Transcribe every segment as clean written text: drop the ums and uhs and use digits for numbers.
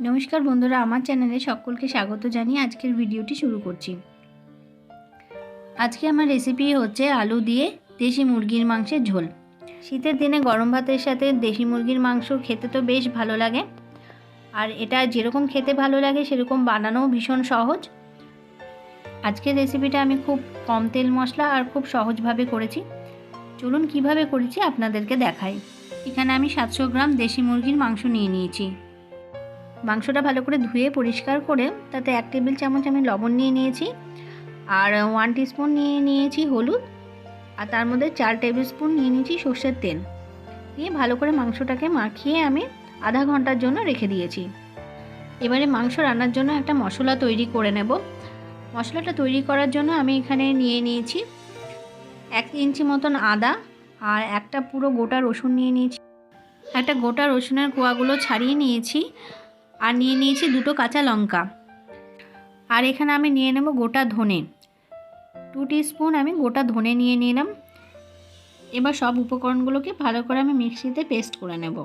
নমস্কার বন্ধুরা, আমার চ্যানেলে সকলকে স্বাগত জানিয়ে আজকের ভিডিওটি শুরু করছি। আজকে আমার রেসিপি হচ্ছে আলু দিয়ে দেশি মুরগির মাংসের ঝোল। শীতের দিনে গরম ভাতের সাথে দেশি মুরগির মাংস খেতে তো বেশ ভালো লাগে, আর এটা যেরকম খেতে ভালো লাগে সেরকম বানানোও ভীষণ সহজ। আজকের রেসিপিটা আমি খুব কম তেল মশলা আর খুব সহজভাবে করেছি। চলুন কিভাবে করেছি আপনাদেরকে দেখাই। এখানে আমি 700 গ্রাম দেশি মুরগির মাংস নিয়ে নিয়েছি। মাংসটা ভালো করে ধুয়ে পরিষ্কার করে তাতে 1 টেবিল চামচ আমি লবণ নিয়ে নিয়েছি, আর 1 টিস্পুন নিয়ে নিয়েছি হলুদ, আর তার মধ্যে 4 টেবিল স্পুন নিয়ে নিয়েছি সর্ষের তেল দিয়ে ভালো করে মাংসটাকে মাখিয়ে আমি আধা ঘন্টার জন্য রেখে দিয়েছি। এবারে মাংস রান্নার জন্য একটা মশলা তৈরি করে নেব। মশলাটা তৈরি করার জন্য আমি এখানে নিয়ে নিয়েছি 1 ইঞ্চি মতন আদা, আর একটা পুরো গোটা রসুন নিয়ে নিয়েছি। একটা গোটা রসুনের কোয়াগুলো ছাড়িয়ে নিয়েছি, আর নিয়ে নিয়েছি 2টো কাঁচা লঙ্কা, আর এখানে আমি নিয়ে নেব গোটা ধনে 2 টিস্পুন আমি গোটা ধনে নিয়ে নিলাম। এবার সব উপকরণগুলোকে ভালো করে আমি মিক্সিতে পেস্ট করে নেব।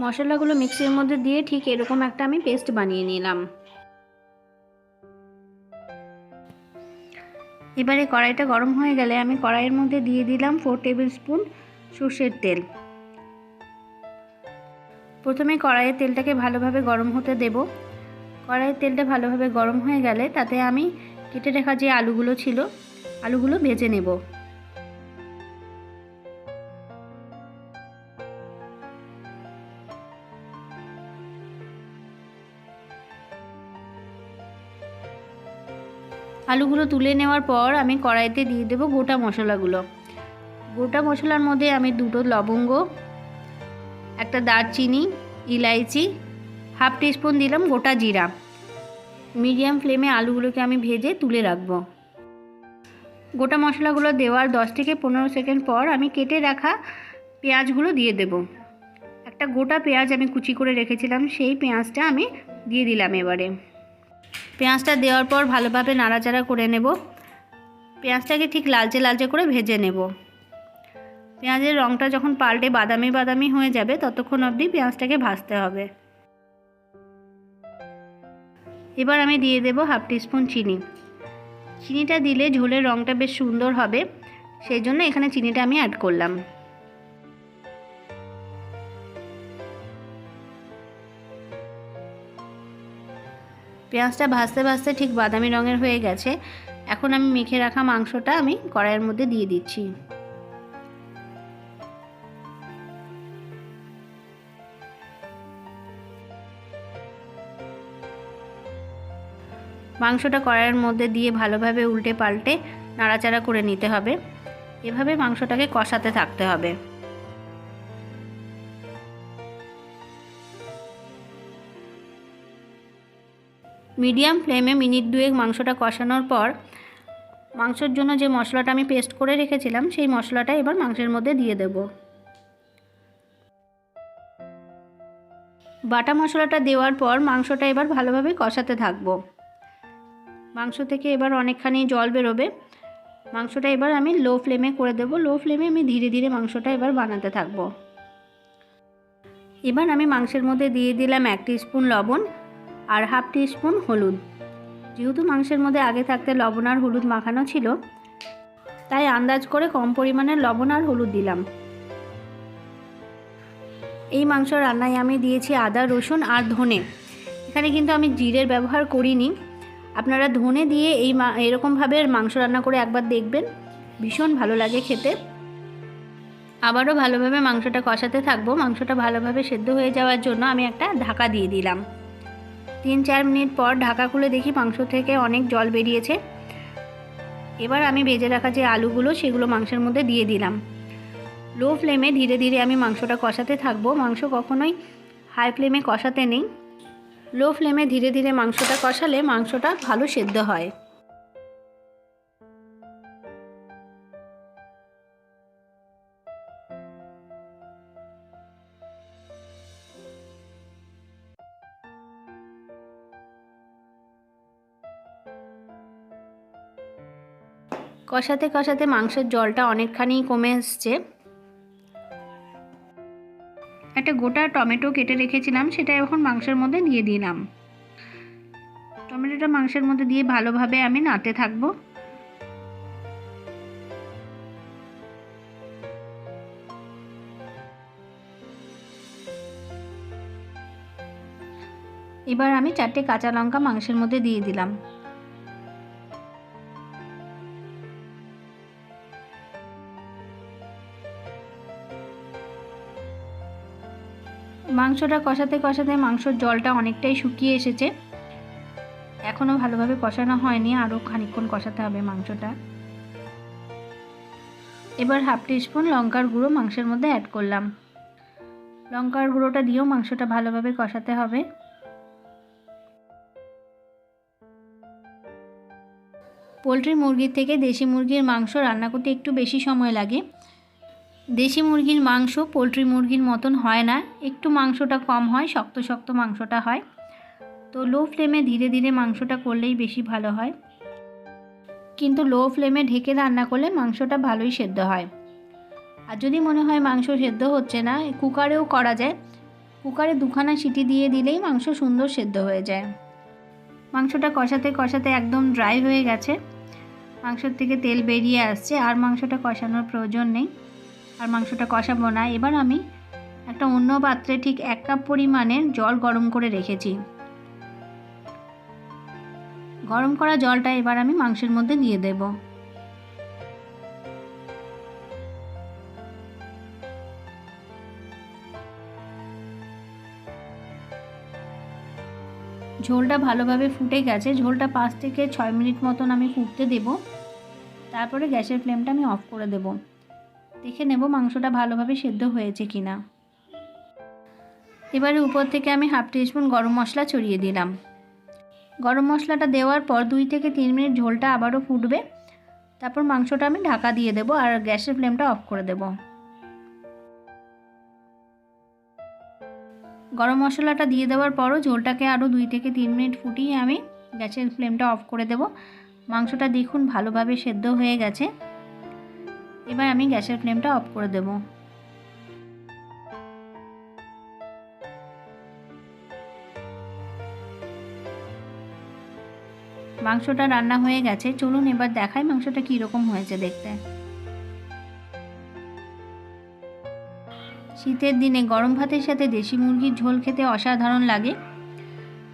মশলাগুলো মিক্সির মধ্যে দিয়ে ঠিক এরকম একটা আমি পেস্ট বানিয়ে নিলাম। এবারে কড়াইটা গরম হয়ে গেলে আমি কড়াইয়ের মধ্যে দিয়ে দিলাম 4 টেবিল স্পুন সর্ষের তেল। প্রথমে কড়াইয়ের তেলটাকে ভালোভাবে গরম হতে দেব। কড়াইয়ের তেলটা ভালোভাবে গরম হয়ে গেলে তাতে আমি কেটে রাখা যে আলুগুলো ছিল আলুগুলো ভেজে নেব। আলুগুলো তুলে নেওয়ার পর আমি কড়াইতে দিয়ে দেব গোটা মশলাগুলো। গোটা মশলার মধ্যে আমি 2টো লবঙ্গ, একটা দারচিনি, ইলাইচি, হাফ টিস্পুন দিলাম গোটা জিরা। মিডিয়াম ফ্লেমে আলুগুলোকে আমি ভেজে তুলে রাখবো। গোটা মশলাগুলো দেওয়ার 10 থেকে 15 সেকেন্ড পর আমি কেটে রাখা পেঁয়াজগুলো দিয়ে দেব। একটা গোটা পেঁয়াজ আমি কুচি করে রেখেছিলাম, সেই পেঁয়াজটা আমি দিয়ে দিলাম। এবারে পেঁয়াজটা দেওয়ার পর ভালোভাবে নাড়াচাড়া করে নেব। পেঁয়াজটাকে ঠিক লালচে লালচে করে ভেজে নেব। পেঁয়াজের রঙটা যখন পাল্টে বাদামি বাদামি হয়ে যাবে ততক্ষণ অবধি পেঁয়াজটাকে ভাজতে হবে। এবার আমি দিয়ে দেব হাফ টিস্পুন চিনি। চিনিটা দিলে ঝোলের রঙটা বেশ সুন্দর হবে, সেই জন্য এখানে চিনিটা আমি অ্যাড করলাম। পেঁয়াজটা ভাজতে ভাজতে ঠিক বাদামি রঙের হয়ে গেছে। এখন আমি মেখে রাখা মাংসটা আমি কড়াইয়ের মধ্যে দিয়ে দিচ্ছি। মাংসটা কড়াইয়ের মধ্যে দিয়ে ভালোভাবে উল্টে পাল্টে নাড়াচাড়া করে নিতে হবে। এভাবে মাংসটাকে কষাতে থাকতে হবে। মিডিয়াম ফ্লেমে মিনিট 2 মাংসটা কষানোর পর মাংসের জন্য যে মশলাটা আমি পেস্ট করে রেখেছিলাম সেই মশলাটা এবার মাংসের মধ্যে দিয়ে দেব। বাটা মশলাটা দেওয়ার পর মাংসটা এবার ভালোভাবে কষাতে থাকবো। মাংস থেকে এবার অনেকখানি জল বেরোবে। মাংসটা এবার আমি লো ফ্লেমে করে দেব। লো ফ্লেমে আমি ধীরে ধীরে মাংসটা এবার বানাতে থাকবো। এবার আমি মাংসের মধ্যে দিয়ে দিলাম 1 টিস্পুন লবণ আর হাফ টিস্পুন হলুদ। যেহেতু মাংসের মধ্যে আগে থাকতে লবণ আর হলুদ মাখানো ছিল, তাই আন্দাজ করে কম পরিমাণে লবণ আর হলুদ দিলাম। এই মাংস রান্নায় আমি দিয়েছি আদা, রসুন আর ধনে। এখানে কিন্তু আমি জিরের ব্যবহার করিনি। আপনারা ধনে দিয়ে এরকমভাবে মাংস রান্না করে একবার দেখবেন, ভীষণ ভালো লাগে খেতে। আবারও ভালোভাবে মাংসটা কষাতে থাকবো। মাংসটা ভালোভাবে সেদ্ধ হয়ে যাওয়ার জন্য আমি একটা ঢাকা দিয়ে দিলাম। 3-4 মিনিট পর ঢাকা খুলে দেখি মাংস থেকে অনেক জল বেরিয়েছে। এবার আমি ভেজে রাখা যে আলুগুলো সেগুলো মাংসের মধ্যে দিয়ে দিলাম। লো ফ্লেমে ধীরে ধীরে আমি মাংসটা কষাতে থাকবো। মাংস কখনোই হাই ফ্লেমে কষাতে নেই। লো ফ্লেমে ধীরে ধীরে মাংসটা কষালে মাংসটা ভালো সেদ্ধ হয়। কষাতে কষাতে মাংসের জলটা অনেকখানি কমে এসছে। একটা গোটা টমেটো কেটে রেখেছিলাম, সেটা এখন মাংসের মধ্যে দিয়ে দিলাম। টমেটোটা মাংসের মধ্যে দিয়ে ভালোভাবে আমি নাড়তে থাকবো। এবার আমি 4টে কাঁচা লঙ্কা মাংসের মধ্যে দিয়ে দিলাম। মাংসটা কষাতে কষাতে মাংসর জলটা অনেকটাই শুকিয়ে এসেছে। এখনও ভালোভাবে কষানো হয়নি, আরও খানিকক্ষণ কষাতে হবে মাংসটা। এবার হাফ টিস্পুন লঙ্কার গুঁড়ো মাংসের মধ্যে অ্যাড করলাম। লঙ্কার গুঁড়োটা দিয়েও মাংসটা ভালোভাবে কষাতে হবে। পোলট্রি মুরগির থেকে দেশি মুরগির মাংস রান্না করতে একটু বেশি সময় লাগে। দেশি মুরগির মাংস পোলট্রি মুরগির মতন হয় না, একটু মাংসটা কম হয়, শক্ত শক্ত মাংসটা হয়। তো লো ফ্লেমে ধীরে ধীরে মাংসটা করলেই বেশি ভালো হয়। কিন্তু লো ফ্লেমে ঢেকে রান্না করলে মাংসটা ভালোই সেদ্ধ হয়। আর যদি মনে হয় মাংস সেদ্ধ হচ্ছে না, কুকারেও করা যায়। কুকারে 2খানা সিটি দিয়ে দিলেই মাংস সুন্দর সেদ্ধ হয়ে যায়। মাংসটা কষাতে কষাতে একদম ড্রাই হয়ে গেছে, মাংসর থেকে তেল বেরিয়ে আসছে। আর মাংসটা কষানোর প্রয়োজন নেই, আর মাংসটা কষাবো না। এবার আমি একটা অন্য পাত্রে ঠিক 1 কাপ পরিমাণের জল গরম করে রেখেছি। গরম করা জলটা এবার আমি মাংসের মধ্যে দিয়ে দেব। ঝোলটা ভালোভাবে ফুটে গেছে। ঝোলটা 5 থেকে 6 মিনিট মতন আমি ফুটতে দেব। তারপরে গ্যাসের ফ্লেমটা আমি অফ করে দেব। দেখে নেব মাংসটা ভালোভাবে সেদ্ধ হয়েছে কিনা। এবারে উপর থেকে আমি হাফ টিস্পুন গরম মশলা ছড়িয়ে দিলাম। গরম মশলাটা দেওয়ার পর 2 থেকে 3 মিনিট ঝোলটা আবারও ফুটবে। তারপর মাংসটা আমি ঢাকা দিয়ে দেব আর গ্যাসের ফ্লেমটা অফ করে দেব। গরম মশলাটা দিয়ে দেওয়ার পরও ঝোলটাকে আরও 2 থেকে 3 মিনিট ফুটিয়ে আমি গ্যাসের ফ্লেমটা অফ করে দেব। মাংসটা দেখুন ভালোভাবে সেদ্ধ হয়ে গেছে। এবার আমি গ্যাসের ফ্লেমটা অফ করে দেব। মাংসটা রান্না হয়ে গেছে, চলুন এবার দেখাই মাংসটা কীরকম হয়েছে দেখতে। শীতের দিনে গরম ভাতের সাথে দেশি মুরগির ঝোল খেতে অসাধারণ লাগে।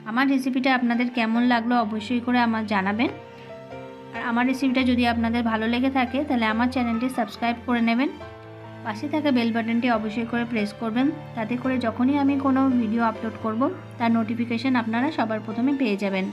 আমার রেসিপিটা আপনাদের কেমন লাগলো অবশ্যই করে আমার জানাবেন। আর আমার রেসিপিটা যদি আপনাদের ভালো লেগে থাকে তাহলে আমার চ্যানেলটি সাবস্ক্রাইব করে নেবেন। পাশে থাকা বেল বাটনটি অবশ্যই করে প্রেস করবেন, তাতে করে যখনই আমি কোনো ভিডিও আপলোড করব তার নোটিফিকেশান আপনারা সবার প্রথমে পেয়ে যাবেন।